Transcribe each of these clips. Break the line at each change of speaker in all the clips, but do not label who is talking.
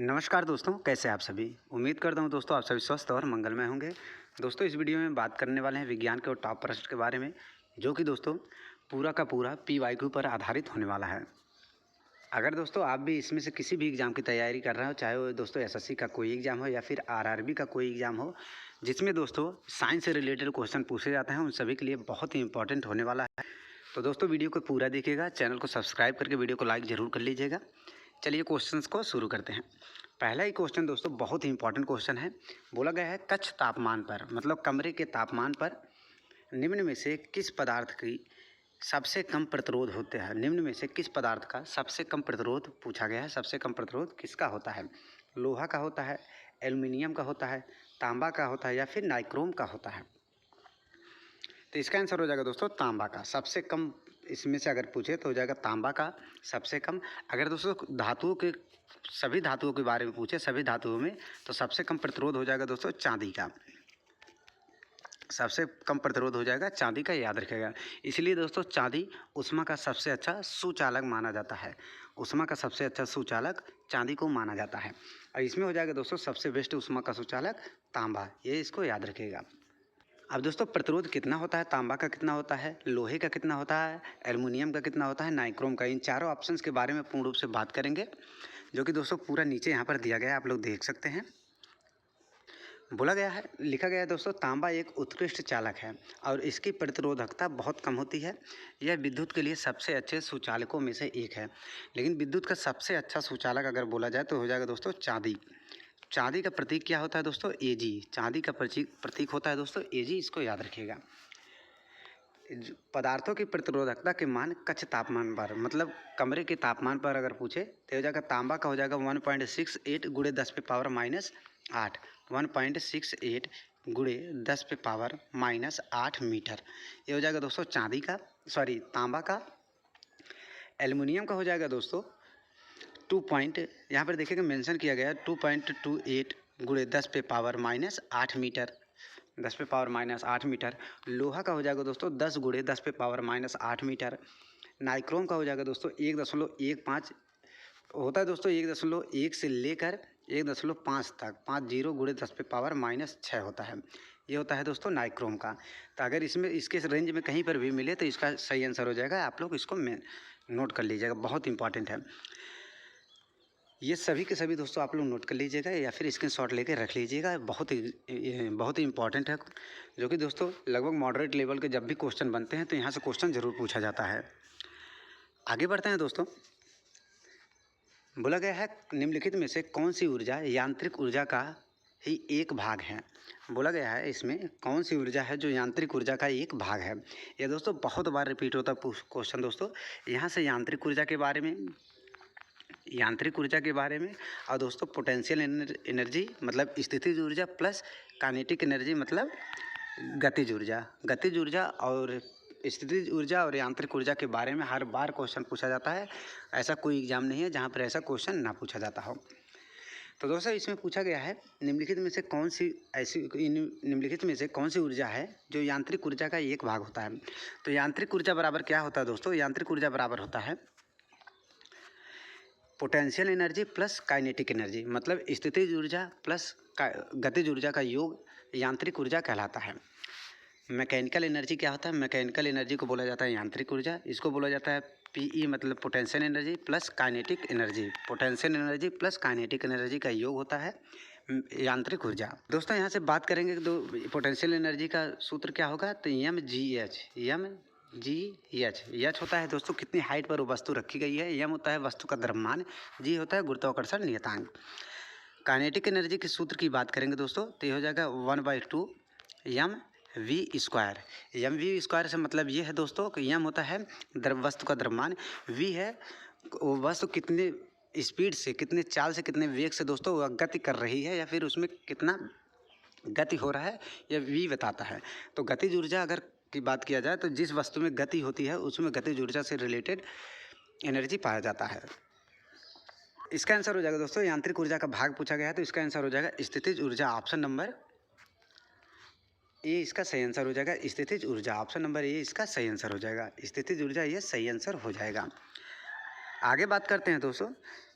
नमस्कार दोस्तों, कैसे आप सभी। उम्मीद करता हूँ दोस्तों आप सभी स्वस्थ और मंगलमय होंगे। दोस्तों इस वीडियो में बात करने वाले हैं विज्ञान के और टॉप प्रश्न के बारे में, जो कि दोस्तों पूरा का पूरा PYQ पर आधारित होने वाला है। अगर दोस्तों आप भी इसमें से किसी भी एग्ज़ाम की तैयारी कर रहे हो, चाहे वो दोस्तों SSC का कोई एग्ज़ाम हो या फिर RRB का कोई एग्ज़ाम हो, जिसमें दोस्तों साइंस से रिलेटेड क्वेश्चन पूछे जाते हैं, उन सभी के लिए बहुत ही इंपॉर्टेंट होने वाला है। तो दोस्तों वीडियो को पूरा देखिएगा, चैनल को सब्सक्राइब करके वीडियो को लाइक ज़रूर कर लीजिएगा। चलिए क्वेश्चंस को शुरू करते हैं। पहला ही क्वेश्चन दोस्तों बहुत ही इंपॉर्टेंट क्वेश्चन है। बोला गया है कक्ष तापमान पर, मतलब कमरे के तापमान पर निम्न में से किस पदार्थ की सबसे कम प्रतिरोध होते हैं। निम्न में से किस पदार्थ का सबसे कम प्रतिरोध पूछा गया है। सबसे कम प्रतिरोध किसका होता है? लोहा का होता है, एल्युमिनियम का होता है, तांबा का होता है या फिर नाइक्रोम का होता है। तो इसका आंसर हो जाएगा दोस्तों तांबा का। सबसे कम इसमें से अगर पूछे तो हो जाएगा तांबा का सबसे कम। अगर दोस्तों धातुओं के सभी धातुओं के बारे में पूछे, सभी धातुओं में, तो सबसे कम प्रतिरोध हो जाएगा दोस्तों चांदी का। सबसे कम प्रतिरोध हो जाएगा चांदी का, याद रखिएगा। इसलिए दोस्तों चांदी ऊष्मा का सबसे अच्छा सुचालक माना जाता है। ऊष्मा का सबसे अच्छा सुचालक चांदी को माना जाता है। और इसमें हो जाएगा दोस्तों सबसे बेस्ट ऊष्मा का सुचालक तांबा। ये इसको याद रखिएगा। अब दोस्तों प्रतिरोध कितना होता है? तांबा का कितना होता है, लोहे का कितना होता है, एल्युमिनियम का कितना होता है, नाइक्रोम का। इन चारों ऑप्शंस के बारे में पूर्ण रूप से बात करेंगे, जो कि दोस्तों पूरा नीचे यहाँ पर दिया गया है, आप लोग देख सकते हैं। बोला गया है, लिखा गया है दोस्तों, तांबा एक उत्कृष्ट चालक है और इसकी प्रतिरोधकता बहुत कम होती है। यह विद्युत के लिए सबसे अच्छे सुचालकों में से एक है। लेकिन विद्युत का सबसे अच्छा सुचालक अगर बोला जाए तो हो जाएगा दोस्तों चांदी। चांदी का प्रतीक क्या होता है दोस्तों? Ag। चांदी का प्रतीक होता है दोस्तों Ag, इसको याद रखिएगा। पदार्थों की प्रतिरोधकता के मान कक्ष तापमान पर, मतलब कमरे के तापमान पर अगर पूछे तो हो जाएगा तांबा का हो जाएगा 1.68 गुणे 10 पे पावर -8। 1.68 गुणे 10 पे पावर -8 मीटर। ये हो जाएगा दोस्तों चांदी का, सॉरी तांबा का। एल्युमिनियम का हो जाएगा दोस्तों 2 पॉइंट, यहाँ पर देखिएगा मेंशन किया गया है 2.28 गुणे 10 पे पावर -8 मीटर। 10 पे पावर -8 मीटर। लोहा का हो जाएगा दोस्तों 10 गुणे 10 पे पावर -8 मीटर। नाइक्रोम का हो जाएगा दोस्तों 1.15 होता है दोस्तों, 1.1 से लेकर 1.5 तक, 50 गुणे 10 पे पावर -6 होता है। ये होता है दोस्तों नाइक्रोम का। तो अगर इसमें इसके रेंज में कहीं पर भी मिले तो इसका सही आंसर हो जाएगा। आप लोग इसको नोट कर लीजिएगा, बहुत इंपॉर्टेंट है। ये सभी के सभी दोस्तों आप लोग नोट कर लीजिएगा या फिर स्क्रीनशॉट लेके रख लीजिएगा। बहुत ही इंपॉर्टेंट है, जो कि दोस्तों लगभग मॉडरेट लेवल के जब भी क्वेश्चन बनते हैं तो यहाँ से क्वेश्चन ज़रूर पूछा जाता है। आगे बढ़ते हैं दोस्तों। बोला गया है निम्नलिखित में से कौन सी ऊर्जा यांत्रिक ऊर्जा का ही एक भाग है। बोला गया है इसमें कौन सी ऊर्जा है जो यांत्रिक ऊर्जा का एक भाग है। ये दोस्तों बहुत बार रिपीट होता है क्वेश्चन दोस्तों। यहाँ से यांत्रिक ऊर्जा के बारे में और दोस्तों पोटेंशियल एनर्जी मतलब स्थितिज ऊर्जा प्लस काइनेटिक एनर्जी मतलब गतिज ऊर्जा और स्थितिज ऊर्जा और यांत्रिक ऊर्जा के बारे में हर बार क्वेश्चन पूछा जाता है। ऐसा कोई एग्जाम नहीं है जहाँ पर ऐसा क्वेश्चन ना पूछा जाता हो। तो दोस्तों इसमें पूछा गया है निम्नलिखित में से कौन सी ऊर्जा है जो यांत्रिक ऊर्जा का एक भाग होता है। तो यांत्रिक ऊर्जा बराबर क्या होता है दोस्तों? यांत्रिक ऊर्जा बराबर होता है potential energy plus kinetic energy, मतलब स्थितिज ऊर्जा प्लस गतिज ऊर्जा का योग यांत्रिक ऊर्जा कहलाता है। मैकेनिकल एनर्जी क्या होता है? मैकेनिकल एनर्जी को बोला जाता है यांत्रिक ऊर्जा। इसको बोला जाता है PE मतलब potential energy plus kinetic energy. Potential energy plus kinetic energy का योग होता है यांत्रिक ऊर्जा। दोस्तों यहाँ से बात करेंगे तो पोटेंशियल एनर्जी का सूत्र क्या होगा? तो mgh होता है दोस्तों कितनी हाइट पर वो वस्तु रखी गई है। m होता है वस्तु का द्रव्यमान, g होता है गुरुत्वाकर्षण नियतांक। काइनेटिक एनर्जी के सूत्र की बात करेंगे दोस्तों तो ये हो जाएगा 1/2 mv²। से मतलब ये है दोस्तों कि m होता है वस्तु का द्रव्यमान, v है वो वस्तु कितने स्पीड से, कितने चाल से, कितने वेग से दोस्तों वह गति कर रही है या फिर उसमें कितना गति हो रहा है, यह v बताता है। तो गतिज ऊर्जा अगर की बात किया जाए तो जिस वस्तु में गति होती है उसमें गतिज ऊर्जा से रिलेटेड एनर्जी पाया जाता है। इसका आंसर हो जाएगा दोस्तों, यांत्रिक ऊर्जा का भाग पूछा गया है तो इसका आंसर हो जाएगा स्थितिज ऊर्जा। ऑप्शन नंबर ए इसका सही आंसर हो जाएगा। स्थितिज ऊर्जा ऑप्शन नंबर ए इसका सही आंसर हो जाएगा। स्थितिज ऊर्जा ये सही आंसर हो जाएगा। आगे बात करते हैं दोस्तों।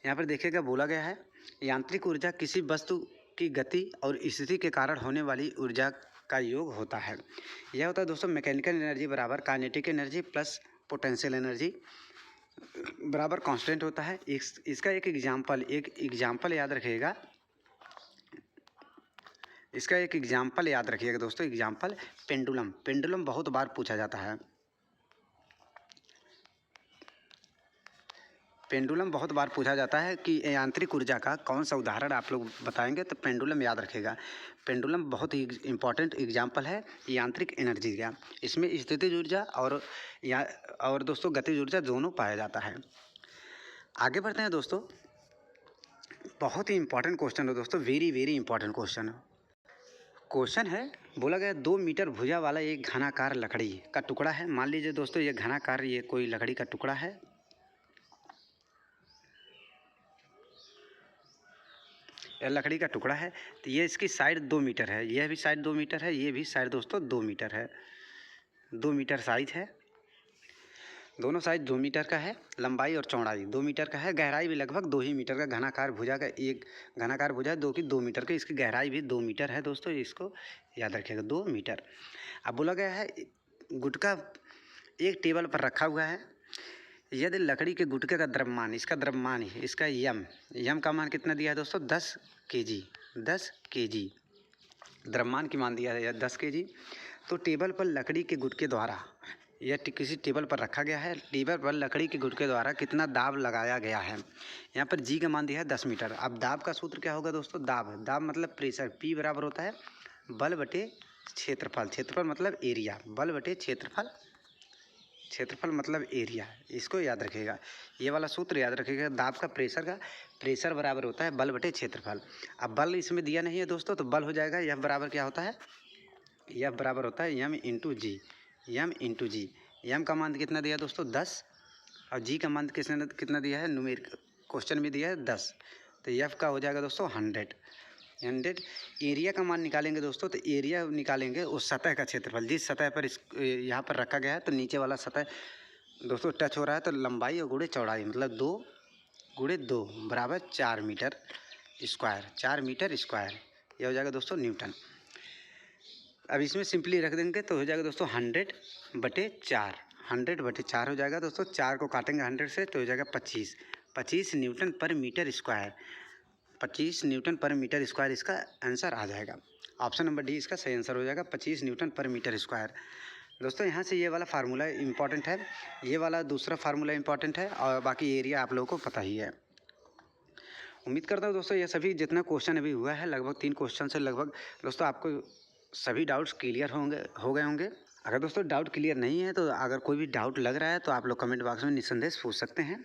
यहाँ पर देखिएगा बोला गया है यांत्रिक ऊर्जा किसी वस्तु की गति और स्थिति के कारण होने वाली ऊर्जा का योग होता है। यह होता है दोस्तों मैकेनिकल एनर्जी बराबर kinetic energy plus potential energy बराबर कांस्टेंट होता है। इसका एक एग्जाम्पल याद रखिएगा। इसका एक एग्जाम्पल याद रखिएगा दोस्तों, एग्जाम्पल पेंडुलम बहुत बार पूछा जाता है। पेंडुलम बहुत बार पूछा जाता है कि यांत्रिक ऊर्जा का कौन सा उदाहरण आप लोग बताएंगे, तो पेंडुलम याद रखेगा। पेंडुलम बहुत ही इम्पॉर्टेंट एग्जाम्पल है यांत्रिक एनर्जी का। इसमें स्थितिज ऊर्जा और दोस्तों गतिज ऊर्जा दोनों पाया जाता है। आगे बढ़ते हैं दोस्तों, बहुत ही इंपॉर्टेंट क्वेश्चन है दोस्तों, वेरी वेरी इंपॉर्टेंट क्वेश्चन है। बोला गया 2 मीटर भुजा वाला एक घनाकार लकड़ी का टुकड़ा है। मान लीजिए दोस्तों ये घनाकार ये कोई लकड़ी का टुकड़ा है। यह लकड़ी का टुकड़ा है, तो ये इसकी साइड 2 मीटर है, यह भी साइड 2 मीटर है, ये भी साइड दोस्तों 2 मीटर है। 2 मीटर साइज है, दोनों साइज 2 मीटर का है। लंबाई और चौड़ाई 2 मीटर का है। गहराई भी लगभग 2 ही मीटर का घनाकार भुजा का एक घनाकार भुजा है 2 मीटर का। इसकी गहराई भी 2 मीटर है दोस्तों, इसको याद रखिएगा 2 मीटर। अब बोला गया है गुटका एक टेबल पर रखा हुआ है। यदि लकड़ी के गुटके का द्रव्यमान, इसका यम का मान कितना दिया है दोस्तों 10 kg। 10 kg द्रव्यमान की मान दिया है 10 kg। तो टेबल पर लकड़ी के गुटके द्वारा यह किसी टेबल पर रखा गया है। टेबल पर लकड़ी के गुटके द्वारा कितना दाब लगाया गया है। यहाँ पर जी का मान दिया है 10 मीटर। अब दाब का सूत्र क्या होगा दोस्तों, दाब मतलब प्रेशर। पी बराबर होता है बल बटे क्षेत्रफल मतलब एरिया। बल बटे क्षेत्रफल मतलब एरिया, इसको याद रखिएगा। ये वाला सूत्र याद रखिएगा। दाब का प्रेशर बराबर होता है बल बटे क्षेत्रफल। अब बल इसमें दिया नहीं है दोस्तों, तो बल हो जाएगा यह बराबर क्या होता है, यह बराबर होता है यम इंटू जी। यम का मान कितना दिया दोस्तों 10 और जी का मान कितना दिया है, न्यूमेरिक क्वेश्चन में दिया है 10। तो एफ का हो जाएगा दोस्तों 100। एरिया का मान निकालेंगे दोस्तों, तो एरिया निकालेंगे उस सतह का क्षेत्रफल जिस सतह पर यहाँ पर रखा गया है। तो नीचे वाला सतह दोस्तों टच हो रहा है, तो लंबाई और गुणे चौड़ाई मतलब 2 गुणे 2 बराबर 4 मीटर स्क्वायर। यह हो जाएगा दोस्तों न्यूटन। अब इसमें सिंपली रख देंगे तो हो जाएगा दोस्तों 100 बटे 4 हो जाएगा दोस्तों। 4 को काटेंगे 100 से तो हो जाएगा 25 न्यूटन पर मीटर स्क्वायर। 25 न्यूटन पर मीटर स्क्वायर इसका आंसर आ जाएगा। ऑप्शन नंबर डी इसका सही आंसर हो जाएगा 25 न्यूटन पर मीटर स्क्वायर। दोस्तों यहाँ से ये वाला फार्मूला इंपॉर्टेंट है, ये वाला दूसरा फार्मूला इंपॉर्टेंट है, और बाकी एरिया आप लोगों को पता ही है। उम्मीद करता हूँ दोस्तों ये सभी जितना क्वेश्चन अभी हुआ है लगभग 3 क्वेश्चन से लगभग दोस्तों आपको सभी डाउट्स क्लियर हो गए होंगे। अगर दोस्तों डाउट क्लियर नहीं है तो अगर कोई भी डाउट लग रहा है तो आप लोग कमेंट बॉक्स में निस्संदेह पूछ सकते हैं।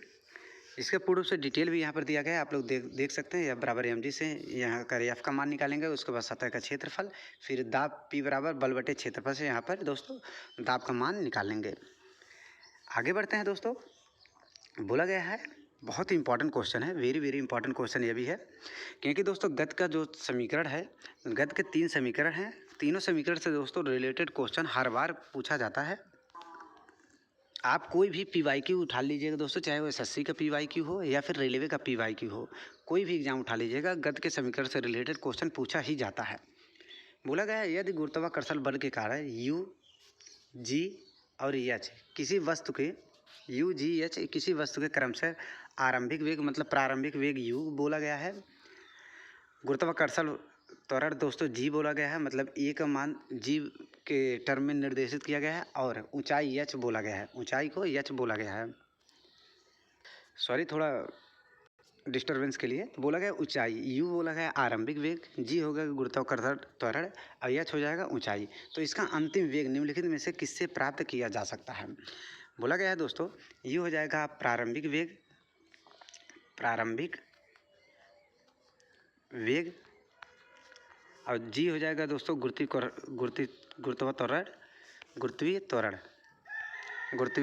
इसके पूर्व से डिटेल भी यहाँ पर दिया गया है, आप लोग देख सकते हैं। F बराबर mg से यहाँ का F का मान निकालेंगे, उसके बाद सतह का क्षेत्रफल, फिर दाब P बराबर बल बटे क्षेत्रफल से यहाँ पर दोस्तों दाब का मान निकालेंगे। आगे बढ़ते हैं दोस्तों। बोला गया है बहुत ही इंपॉर्टेंट क्वेश्चन है, वेरी वेरी इंपॉर्टेंट क्वेश्चन ये भी है, क्योंकि दोस्तों गति का जो समीकरण है, गति के 3 समीकरण हैं। तीनों समीकरण से दोस्तों रिलेटेड क्वेश्चन हर बार पूछा जाता है। आप कोई भी PYQ उठा लीजिएगा दोस्तों, चाहे वो SSC का PYQ हो या फिर रेलवे का PYQ हो, कोई भी एग्जाम उठा लीजिएगा, गति के समीकरण से रिलेटेड क्वेश्चन पूछा ही जाता है। बोला गया है यदि गुरुत्वाकर्षण बल के कारण U, G और H किसी वस्तु के U, G, H किसी वस्तु के क्रम से आरंभिक वेग मतलब प्रारंभिक वेग U बोला गया है, गुरुत्वाकर्षण त्वरण दोस्तों G बोला गया है, मतलब A का मान G के टर्म में निर्देशित किया गया है, और ऊंचाई H बोला गया है, ऊंचाई को H बोला गया है। सॉरी थोड़ा डिस्टर्बेंस के लिए। तो बोला गया ऊंचाई, U बोला गया आरंभिक वेग, G हो गया गुरुत्वाकर्षण त्वरण और H हो जाएगा ऊंचाई। तो इसका अंतिम वेग निम्नलिखित में से किससे प्राप्त किया जा सकता है। बोला गया है दोस्तों U हो जाएगा प्रारंभिक वेग और G हो जाएगा दोस्तों गुरुत्वीय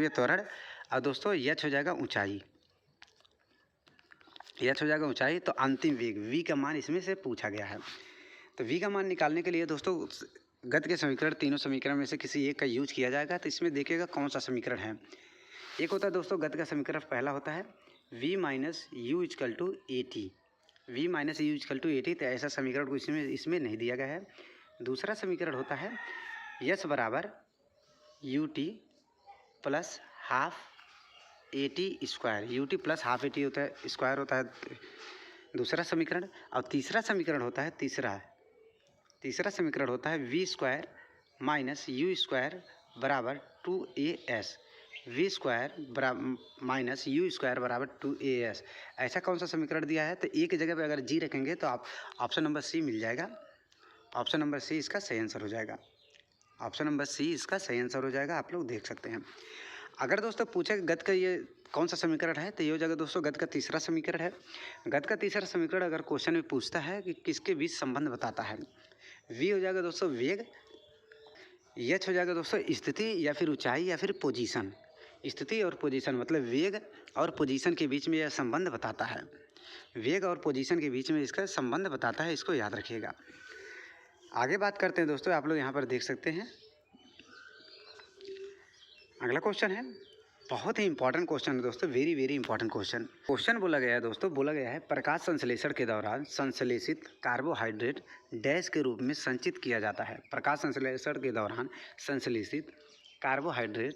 त्वरण और दोस्तों H हो जाएगा ऊंचाई। तो अंतिम वेग V का मान इसमें से पूछा गया है। तो V का मान निकालने के लिए दोस्तों गति के समीकरण, तीनों समीकरण में से किसी एक का यूज किया जाएगा। तो इसमें देखिएगा कौन सा समीकरण है। एक होता है दोस्तों गति का समीकरण पहला होता है V minus U equal to AT। v minus u equal to 80, तो ऐसा समीकरण को इसमें नहीं दिया गया है। दूसरा समीकरण होता है यस बराबर U T plus half A T square, U T plus half A T होता है स्क्वायर होता है दूसरा समीकरण। और तीसरा समीकरण होता है तीसरा समीकरण होता है v square minus u square बराबर 2as, v square minus u square बराबर 2as। ऐसा कौन सा समीकरण दिया है? तो एक जगह पे अगर जी रखेंगे तो आप ऑप्शन नंबर सी मिल जाएगा। ऑप्शन नंबर सी इसका सही आंसर हो जाएगा। ऑप्शन नंबर सी इसका सही आंसर हो जाएगा, आप लोग देख सकते हैं। अगर दोस्तों पूछे गत का ये कौन सा समीकरण है, तो ये हो जाएगा दोस्तों गत का तीसरा समीकरण है। गत का तीसरा समीकरण अगर क्वेश्चन में पूछता है कि किसके बीच संबंध बताता है, वी हो जाएगा दोस्तों वेग, एच हो जाएगा दोस्तों स्थिति या फिर ऊंचाई या फिर पोजीशन। स्थिति और पोजीशन मतलब वेग और पोजीशन के बीच में यह संबंध बताता है। वेग और पोजीशन के बीच में इसका संबंध बताता है, इसको याद रखिएगा। आगे बात करते हैं दोस्तों, आप लोग यहाँ पर देख सकते हैं। अगला क्वेश्चन है, बहुत ही इंपॉर्टेंट क्वेश्चन है दोस्तों, वेरी वेरी इंपॉर्टेंट क्वेश्चन बोला गया है दोस्तों, बोला गया है प्रकाश संश्लेषण के दौरान संश्लेषित कार्बोहाइड्रेट डैश के रूप में संचित किया जाता है। प्रकाश संश्लेषण के दौरान संश्लेषित कार्बोहाइड्रेट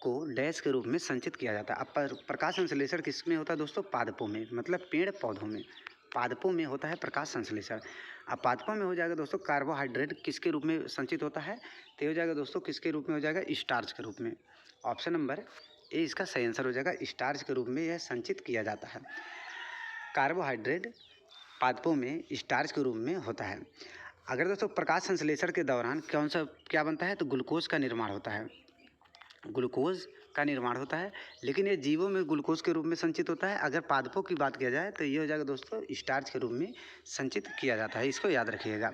को डैश के रूप में संचित किया जाता है। अब प्रकाश संश्लेषण किस में होता है दोस्तों? पादपों में, मतलब पेड़ पौधों में, पादपों में होता है प्रकाश संश्लेषण। अब पादपों में हो जाएगा दोस्तों कार्बोहाइड्रेट किसके रूप में संचित होता है? तो हो जाएगा दोस्तों किसके रूप में हो जाएगा? स्टार्च के रूप में। ऑप्शन नंबर ए इसका सही आंसर हो जाएगा, स्टार्च के रूप में यह संचित किया जाता है। कार्बोहाइड्रेट पादपों में स्टार्च के रूप में होता है। अगर दोस्तों प्रकाश संश्लेषण के दौरान क्या बनता है? तो ग्लूकोज का निर्माण होता है, ग्लूकोज का निर्माण होता है, लेकिन ये जीवों में ग्लूकोज के रूप में संचित होता है। अगर पादपों की बात किया जाए तो ये हो जाएगा दोस्तों स्टार्च के रूप में संचित किया जाता है, इसको याद रखिएगा।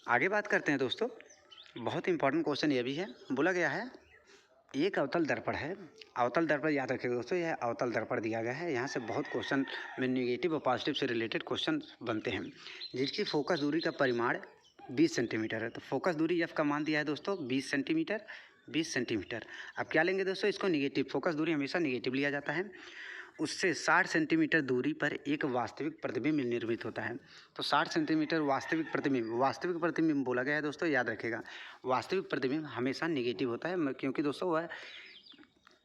आगे बात करते हैं दोस्तों, बहुत इंपॉर्टेंट क्वेश्चन ये भी है। बोला गया है एक अवतल दर्पण है, अवतल दर्पण याद रखिएगा दोस्तों, यह अवतल दर्पण दिया गया है। यहाँ से बहुत क्वेश्चन में नेगेटिव और पॉजिटिव से रिलेटेड क्वेश्चन बनते हैं, जिसकी फोकस दूरी का परिमाण 20 सेंटीमीटर है। तो फोकस दूरी एफ का मान दिया है दोस्तों 20 सेंटीमीटर, 20 सेंटीमीटर। अब क्या लेंगे दोस्तों? इसको निगेटिव, फोकस दूरी हमेशा निगेटिव लिया जाता है। उससे 60 सेंटीमीटर दूरी पर एक वास्तविक प्रतिबिंब निर्मित होता है। तो 60 सेंटीमीटर वास्तविक प्रतिबिंब बोला गया है दोस्तों, याद रखिएगा। वास्तविक प्रतिबिंब हमेशा निगेटिव होता है, क्योंकि दोस्तों वह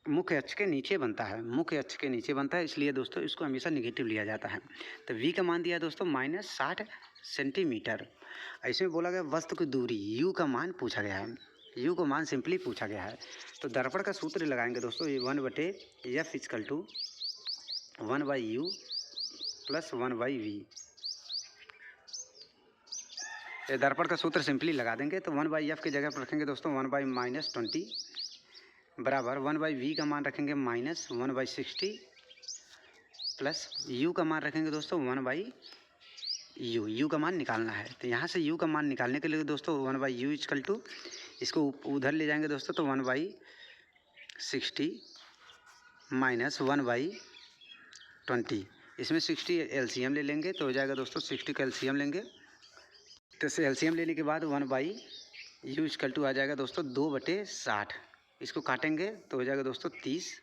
मुख्य अक्ष के नीचे बनता है, मुख्य अक्ष के नीचे बनता है, इसलिए दोस्तों इसको हमेशा निगेटिव लिया जाता है। तो v का मान दिया है दोस्तों -60 सेंटीमीटर। इसमें बोला गया वस्तु की दूरी u का मान पूछा गया है, u का मान सिंपली पूछा गया है। तो दर्पण का सूत्र लगाएंगे दोस्तों, ये 1/f equal to 1/u plus 1/v। ये दर्पण का सूत्र सिंपली लगा देंगे, तो 1/f की जगह पर रखेंगे दोस्तों 1/-20 बराबर 1/v का मान रखेंगे -1/60 प्लस u का मान रखेंगे दोस्तों 1/u। u का मान निकालना है, तो यहाँ से u का मान निकालने के लिए दोस्तों 1/u इक्वल टू, इसको उधर ले जाएंगे दोस्तों, तो 1/60 माइनस 1/20। इसमें 60 एलसीएम ले लेंगे तो हो जाएगा दोस्तों 60 का एलसीएम लेंगे, तो एलसीएम लेने के बाद 1/u इक्वल टू आ जाएगा दोस्तों 2/60। इसको काटेंगे तो हो जाएगा दोस्तों 30,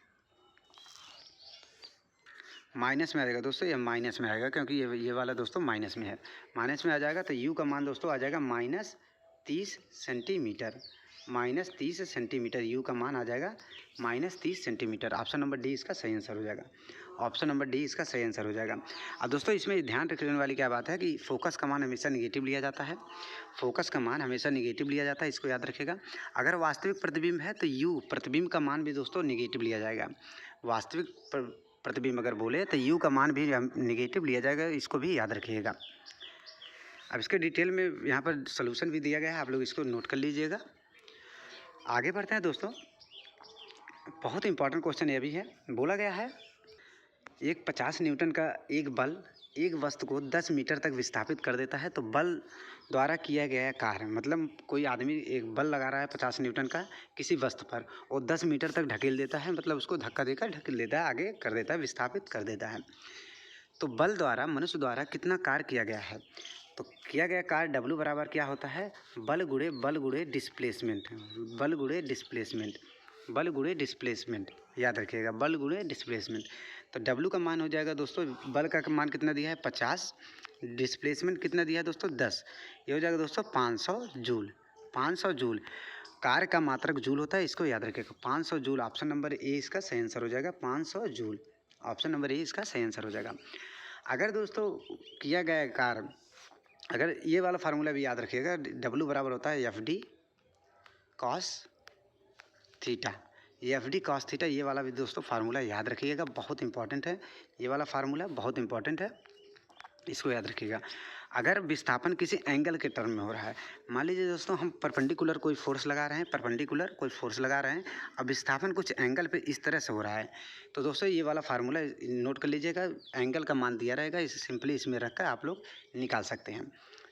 माइनस में आ जाएगा दोस्तों, ये माइनस में आएगा क्योंकि ये वाला दोस्तों माइनस में है, माइनस में आ जाएगा। तो u का मान दोस्तों आ जाएगा -30 सेंटीमीटर, -30 सेंटीमीटर u का मान आ जाएगा -30 सेंटीमीटर। ऑप्शन नंबर डी इसका सही आंसर हो जाएगा, ऑप्शन नंबर डी इसका सही आंसर हो जाएगा। अब दोस्तों इसमें ध्यान रखने वाली क्या बात है कि फोकस का मान हमेशा निगेटिव लिया जाता है, फोकस का मान हमेशा निगेटिव लिया जाता है, इसको याद रखिएगा। अगर वास्तविक प्रतिबिंब है तो u प्रतिबिंब का मान भी दोस्तों निगेटिव लिया जाएगा। वास्तविक प्रतिबिंब अगर बोले तो u का मान भी निगेटिव लिया जाएगा, इसको भी याद रखिएगा। अब इसके डिटेल में यहाँ पर सोल्यूशन भी दिया गया है, आप लोग इसको नोट कर लीजिएगा। आगे बढ़ते हैं दोस्तों, बहुत इंपॉर्टेंट क्वेश्चन ये भी है। बोला गया है एक 50 न्यूटन का एक बल एक वस्तु को 10 मीटर तक विस्थापित कर देता है। तो बल द्वारा किया गया कार्य, मतलब कोई आदमी एक बल लगा रहा है 50 न्यूटन का किसी वस्तु पर और 10 मीटर तक ढकेल देता है, मतलब उसको धक्का देकर ढकेल देता है, आगे कर देता है, विस्थापित कर देता है। तो बल द्वारा मनुष्य द्वारा कितना कार्य किया गया है? तो किया गया कार्य W बराबर क्या होता है? बल गुणे डिस्प्लेसमेंट, बल गुणे डिस्प्लेसमेंट याद रखिएगा, बल गुणे डिस्प्लेसमेंट। तो W का मान हो जाएगा दोस्तों, बल का मान कितना दिया है 50, डिस्प्लेसमेंट कितना दिया है दोस्तों 10, ये हो जाएगा दोस्तों 500 जूल। 500 जूल कार्य का मात्रक जूल होता है, इसको याद रखिएगा 500 जूल। ऑप्शन नंबर ए इसका सही आंसर हो जाएगा 500 जूल। ऑप्शन नंबर ए इसका सही आंसर हो जाएगा। अगर दोस्तों किया गया कार्य, अगर ये वाला फार्मूला भी याद रखिएगा, W बराबर होता है FD कॉस थीटा। ये FD कॉस थीटा, ये वाला भी दोस्तों फार्मूला याद रखिएगा, बहुत इंपॉर्टेंट है। ये वाला फार्मूला बहुत इंपॉर्टेंट है, इसको याद रखिएगा। अगर विस्थापन किसी एंगल के टर्म में हो रहा है, मान लीजिए दोस्तों हम परपेंडिकुलर कोई फोर्स लगा रहे हैं, परपेंडिकुलर कोई फोर्स लगा रहे हैं, अब विस्थापन कुछ एंगल पे इस तरह से हो रहा है, तो दोस्तों ये वाला फार्मूला नोट कर लीजिएगा। एंगल का मान दिया रहेगा, इसे सिंपली इसमें रख कर आप लोग निकाल सकते हैं।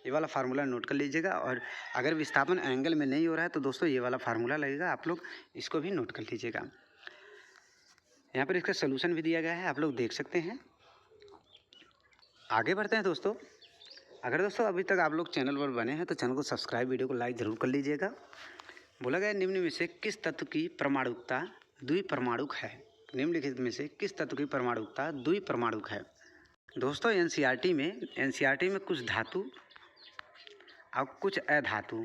ये वाला फार्मूला नोट कर लीजिएगा। और अगर विस्थापन एंगल में नहीं हो रहा है तो दोस्तों ये वाला फार्मूला लगेगा, आप लोग इसको भी नोट कर लीजिएगा। यहाँ पर इसका सोल्यूशन भी दिया गया है, आप लोग देख सकते हैं। आगे बढ़ते हैं दोस्तों। अगर दोस्तों अभी तक आप लोग चैनल पर बने हैं तो चैनल को सब्सक्राइब, वीडियो को लाइक ज़रूर कर लीजिएगा। बोला गया निम्न में से किस तत्व की परमाणुकता द्विपरमाणुक है? निम्नलिखित में से किस तत्व की परमाणुकता द्विपरमाणुक है? दोस्तों एनसीईआरटी में कुछ धातु और कुछ अधातु,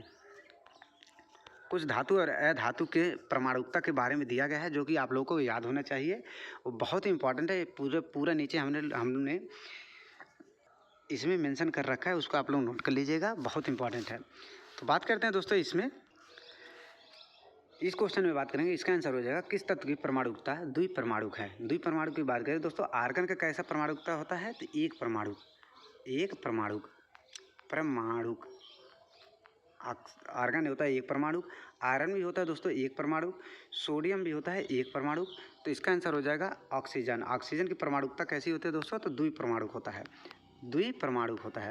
कुछ धातु और अधातु के परमाणुकता के बारे में दिया गया है, जो कि आप लोगों को याद होना चाहिए। वो बहुत इंपॉर्टेंट है। पूरा नीचे हमने इसमें मेंशन कर रखा है, उसको आप लोग नोट कर लीजिएगा, बहुत इंपॉर्टेंट है। तो बात करते हैं दोस्तों इसमें, इस क्वेश्चन में बात करेंगे। इसका आंसर हो जाएगा किस तत्व की परमाणुकता द्विपरमाणुक है? द्विपरमाणुक की बात करें दोस्तों, आर्गन का कैसा परमाणुकता होता है? तो एक परमाणुक आर्गन होता है एक परमाणुक, आयरन भी होता है दोस्तों एक परमाणुक, सोडियम भी होता है एक परमाणुक। तो इसका आंसर हो जाएगा ऑक्सीजन। ऑक्सीजन की परमाणुकता कैसी होती है दोस्तों? तो द्विपरमाणुक होता है, द्विपरमाणुक होता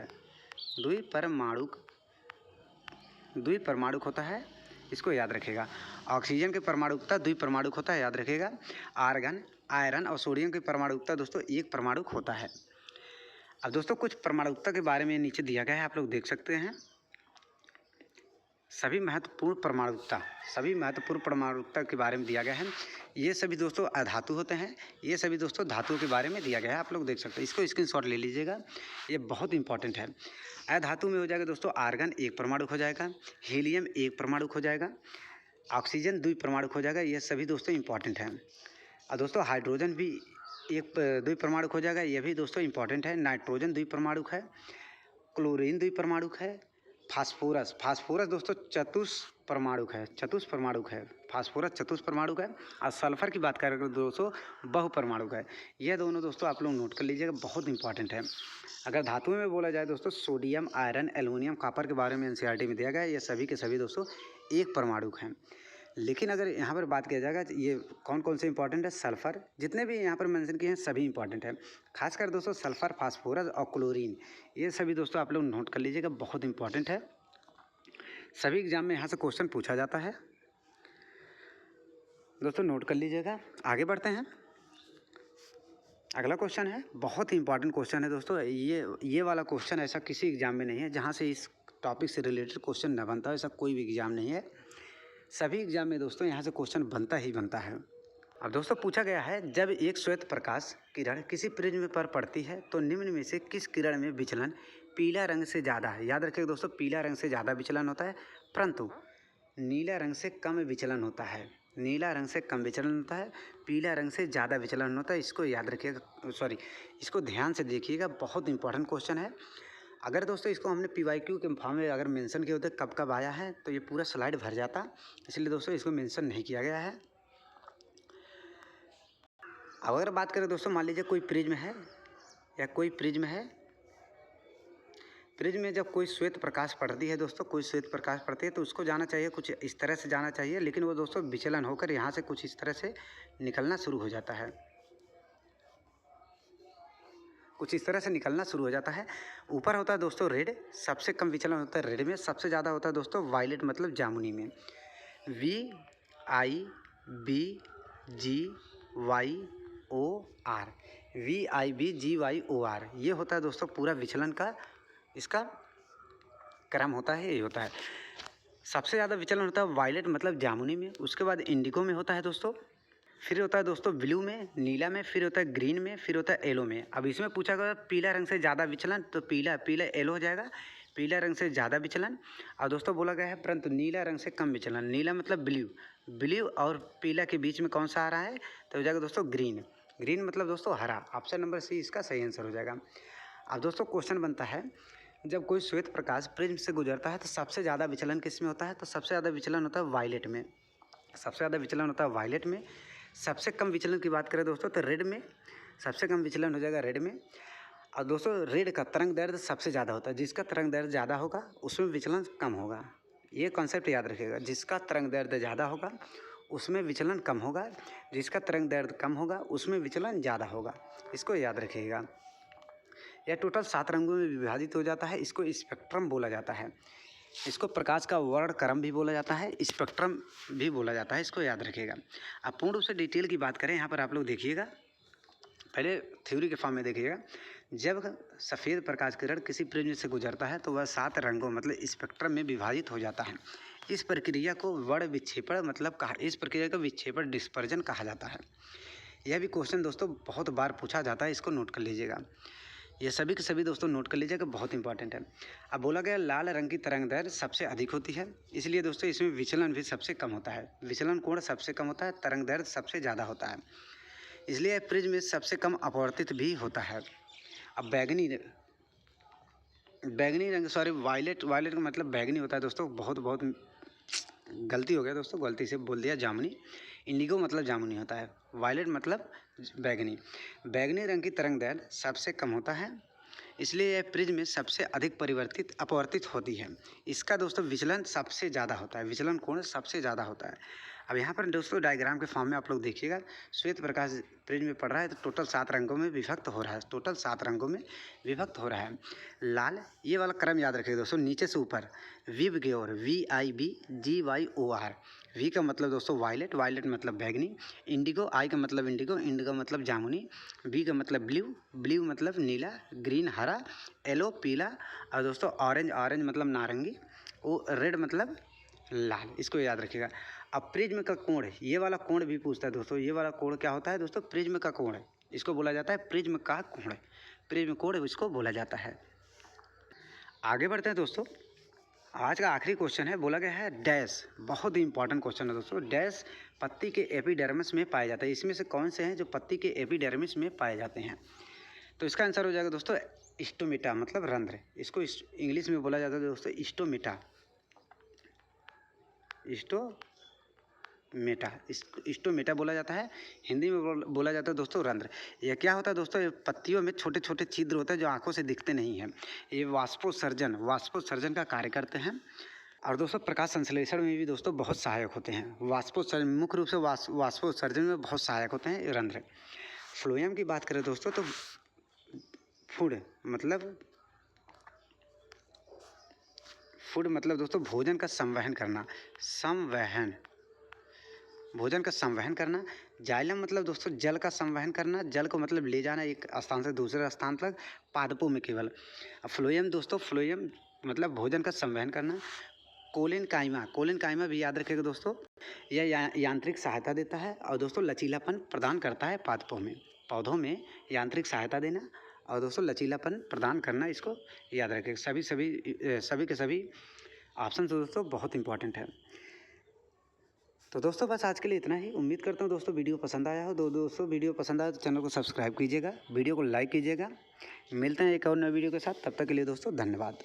है, इसको याद रखिएगा। ऑक्सीजन की परमाणुकता द्विपरमाणुक होता है, याद रखिएगा। आर्गन, आयरन और सोडियम की परमाणुकता दोस्तों एक परमाणुक होता है। अब दोस्तों कुछ परमाणुकता के बारे में नीचे दिया गया है, आप लोग देख सकते हैं। सभी महत्वपूर्ण परमाणुकता के बारे में दिया गया है। ये सभी दोस्तों अधातु होते हैं, ये सभी दोस्तों धातुओं के बारे में दिया गया है, आप लोग देख सकते हैं। इसको स्क्रीनशॉट ले लीजिएगा, ये बहुत इंपॉर्टेंट है। अधातु में हो जाएगा दोस्तों आर्गन एक परमाणुक हो जाएगा, हीलियम एक परमाणुक हो जाएगा, ऑक्सीजन द्विपरमाणुक हो जाएगा, ये सभी दोस्तों इंपॉर्टेंट हैं। और दोस्तों हाइड्रोजन भी एक द्विपरमाणुक हो जाएगा, ये भी दोस्तों इंपॉर्टेंट है। नाइट्रोजन द्विपरमाणुक है, क्लोरीन द्विपरमाणुक है, फास्फोरस दोस्तों चतुष्परमाणुक है, फास्फोरस चतुष्परमाणुक है। और सल्फर की बात करें दोस्तों बहुपरमाणुक है। यह दोनों दोस्तों आप लोग नोट कर लीजिएगा, बहुत इंपॉर्टेंट है। अगर धातुओं में बोला जाए दोस्तों, सोडियम, आयरन, एल्युमिनियम, कॉपर के बारे में एनसीईआरटी में दिया गया है, ये सभी के सभी दोस्तों एक परमाणुक हैं। लेकिन अगर यहाँ पर बात किया जाएगा तो ये कौन कौन से इंपॉर्टेंट है? सल्फर, जितने भी यहाँ पर मेंशन किए हैं सभी इंपॉर्टेंट है। खासकर दोस्तों सल्फर, फास्फोरस और क्लोरीन, ये सभी दोस्तों आप लोग नोट कर लीजिएगा, बहुत इंपॉर्टेंट है। सभी एग्जाम में यहाँ से क्वेश्चन पूछा जाता है, दोस्तों नोट कर लीजिएगा। आगे बढ़ते हैं। अगला क्वेश्चन है, बहुत ही इंपॉर्टेंट क्वेश्चन है दोस्तों। ये वाला क्वेश्चन ऐसा किसी एग्जाम में नहीं है जहाँ से इस टॉपिक से रिलेटेड क्वेश्चन न बनता हो, ऐसा कोई भी एग्जाम नहीं है। सभी एग्जाम में दोस्तों यहाँ से क्वेश्चन बनता ही बनता है। अब दोस्तों पूछा गया है, जब एक श्वेत प्रकाश किरण किसी प्रिज्म पर पड़ती है तो निम्न में से किस किरण में विचलन पीला रंग से ज़्यादा है? याद रखिएगा दोस्तों, पीला रंग से ज़्यादा विचलन होता है, परंतु नीला रंग से कम विचलन होता है। पीला रंग से ज़्यादा विचलन होता है, इसको याद रखिएगा, इसको ध्यान से देखिएगा, बहुत इंपॉर्टेंट क्वेश्चन है। अगर दोस्तों इसको हमने PYQ के फॉर्म में अगर मेंशन किया होता कब कब आया है तो ये पूरा स्लाइड भर जाता, इसलिए दोस्तों इसको मेंशन नहीं किया गया है। अब अगर बात करें दोस्तों, मान लीजिए कोई प्रिज्म है, प्रिज्म में जब कोई श्वेत प्रकाश पड़ती है दोस्तों, तो उसको जाना चाहिए कुछ इस तरह से जाना चाहिए, लेकिन वो दोस्तों विचलन होकर यहाँ से कुछ इस तरह से निकलना शुरू हो जाता है, ऊपर होता है दोस्तों रेड, सबसे कम विचलन होता है रेड में, सबसे ज़्यादा होता है दोस्तों वायलेट मतलब जामुनी में। VIBGYOR, ये होता है दोस्तों पूरा विचलन का इसका क्रम होता है, ये होता है। सबसे ज़्यादा विचलन होता है वायलेट मतलब जामुनी में, उसके बाद इंडिगो में होता है दोस्तों, फिर होता है दोस्तों ब्लू में, नीला में, फिर होता है ग्रीन में, फिर होता है येलो में। अब इसमें पूछा गया पीला रंग से ज़्यादा विचलन, तो पीला येलो हो जाएगा, पीला रंग से ज़्यादा विचलन। और दोस्तों बोला गया है परंतु नीला रंग से कम विचलन। नीला मतलब ब्लू और पीला के बीच में कौन सा आ रहा है, तो हो जाएगा दोस्तों ग्रीन। ग्रीन मतलब दोस्तों हरा। ऑप्शन नंबर सी इसका सही आंसर हो जाएगा। अब दोस्तों क्वेश्चन बनता है, जब कोई श्वेत प्रकाश प्रिज्म से गुजरता है तो सबसे ज़्यादा विचलन किस में होता है, तो सबसे ज़्यादा विचलन होता है वायलेट में। सबसे ज़्यादा विचलन होता है वायलेट में। सबसे कम विचलन की बात करें दोस्तों तो रेड में, सबसे कम विचलन हो जाएगा रेड में। और दोस्तों रेड का तरंग दैर्ध्य सबसे ज़्यादा होता है, जिसका तरंग दैर्ध्य ज़्यादा होगा उसमें विचलन कम होगा। ये कॉन्सेप्ट याद रखिएगा, जिसका तरंग दैर्ध्य ज़्यादा होगा उसमें विचलन कम होगा, जिसका तरंग दैर्ध्य कम होगा उसमें विचलन ज़्यादा होगा। इसको याद रखिएगा। यह टोटल 7 रंगों में विभाजित हो जाता है। इसको स्पेक्ट्रम बोला जाता है। इसको प्रकाश का वर्णक्रम भी बोला जाता है, स्पेक्ट्रम भी बोला जाता है। इसको याद रखिएगा। अब पूर्ण रूप से डिटेल की बात करें, यहाँ पर आप लोग देखिएगा, पहले थ्योरी के फॉर्म में देखिएगा। जब सफ़ेद प्रकाश किरण किसी प्रिज्म से गुजरता है तो वह 7 रंगों मतलब स्पेक्ट्रम में विभाजित हो जाता है। इस प्रक्रिया को वर्ण विक्षेपण मतलब इस प्रक्रिया को विक्षेपण डिस्पर्जन कहा जाता है। यह भी क्वेश्चन दोस्तों बहुत बार पूछा जाता है, इसको नोट कर लीजिएगा। ये सभी के सभी दोस्तों नोट कर लीजिएगा, बहुत इंपॉर्टेंट है। अब बोला गया लाल रंग की तरंग दैर्ध्य सबसे अधिक होती है, इसलिए दोस्तों इसमें विचलन भी सबसे कम होता है। विचलन कोण सबसे कम होता है, तरंग दैर्ध्य सबसे ज़्यादा होता है, इसलिए प्रिज्म में सबसे कम अपवर्तित भी होता है। अब बैगनी रंग वायलेट का मतलब बैगनी होता है दोस्तों। बहुत गलती हो गया दोस्तों, गलती से बोल दिया जामुनी। इंडिगो मतलब जामुनी होता है, वायलेट मतलब बैगनी रंग की तरंग दैर्ध्य सबसे कम होता है, इसलिए यह प्रिज्म में सबसे अधिक अपवर्तित होती है। इसका दोस्तों विचलन सबसे ज़्यादा होता है, विचलन कोण सबसे ज़्यादा होता है। अब यहाँ पर दोस्तों डायग्राम के फॉर्म में आप लोग देखिएगा, श्वेत प्रकाश प्रिज्म में पड़ रहा है तो टोटल 7 रंगों में विभक्त हो रहा है, टोटल 7 रंगों में विभक्त हो रहा है। लाल, ये वाला क्रम याद रखिएगा दोस्तों, नीचे से ऊपर विब की ओर, VIBGYOR। वी का मतलब दोस्तों वायलेट मतलब बैगनी। इंडिगो, आई का मतलब इंडिगो मतलब जामुनी। बी का मतलब ब्लू मतलब नीला। ग्रीन हरा, येलो पीला, और दोस्तों ऑरेंज मतलब नारंगी, और रेड मतलब लाल। इसको याद रखिएगा। अब प्रिज्म का कोण, ये वाला कोण भी पूछता है दोस्तों। ये वाला कोण क्या होता है दोस्तों, प्रिज्म का कोण है, इसको बोला जाता है प्रिज्म का कोण। प्रिज्म कोण इसको बोला जाता है। आगे बढ़ते हैं दोस्तों। आज का आखिरी क्वेश्चन है, बोला गया है डैश, बहुत ही इंपॉर्टेंट क्वेश्चन है दोस्तों। डैश पत्ती के एपिडर्मिस में पाए जाते हैं। इसमें से कौन से हैं जो पत्ती के एपिडर्मिस में पाए जाते हैं, तो इसका आंसर हो जाएगा दोस्तों स्टोमेटा मतलब रंध्र। इसको इंग्लिश में बोला जाता है दोस्तों स्टोमेटा बोला जाता है। हिंदी में बोला जाता है दोस्तों रंध्र। यह क्या होता है दोस्तों, पत्तियों में छोटे छोटे छिद्र होते हैं जो आंखों से दिखते नहीं हैं। ये वाष्पोत्सर्जन का कार्य करते हैं, और दोस्तों प्रकाश संश्लेषण में भी दोस्तों बहुत सहायक होते हैं। मुख्य रूप से वाष्पोत्सर्जन में बहुत सहायक होते हैं रंध्र। फ्लोएम की बात करें दोस्तों तो फूड मतलब दोस्तों भोजन का भोजन का संवहन करना। जाइलम मतलब दोस्तों जल का संवहन करना, जल को मतलब ले जाना एक स्थान से दूसरे स्थान तक पादपों में केवल। फ्लोएम दोस्तों, फ्लोएम मतलब भोजन का संवहन करना। कोलिन काइमा भी याद रखिएगा दोस्तों, यह यांत्रिक सहायता देता है और दोस्तों लचीलापन प्रदान करता है पौधों में यांत्रिक सहायता देना और दोस्तों लचीलापन प्रदान करना, इसको याद रखिएगा। सभी के सभी ऑप्शन दोस्तों बहुत इंपॉर्टेंट है। तो दोस्तों बस आज के लिए इतना ही। उम्मीद करता हूँ दोस्तों वीडियो पसंद आया हो। दोस्तों वीडियो पसंद आया तो चैनल को सब्सक्राइब कीजिएगा, वीडियो को लाइक कीजिएगा। मिलते हैं एक और नए वीडियो के साथ, तब तक के लिए दोस्तों धन्यवाद।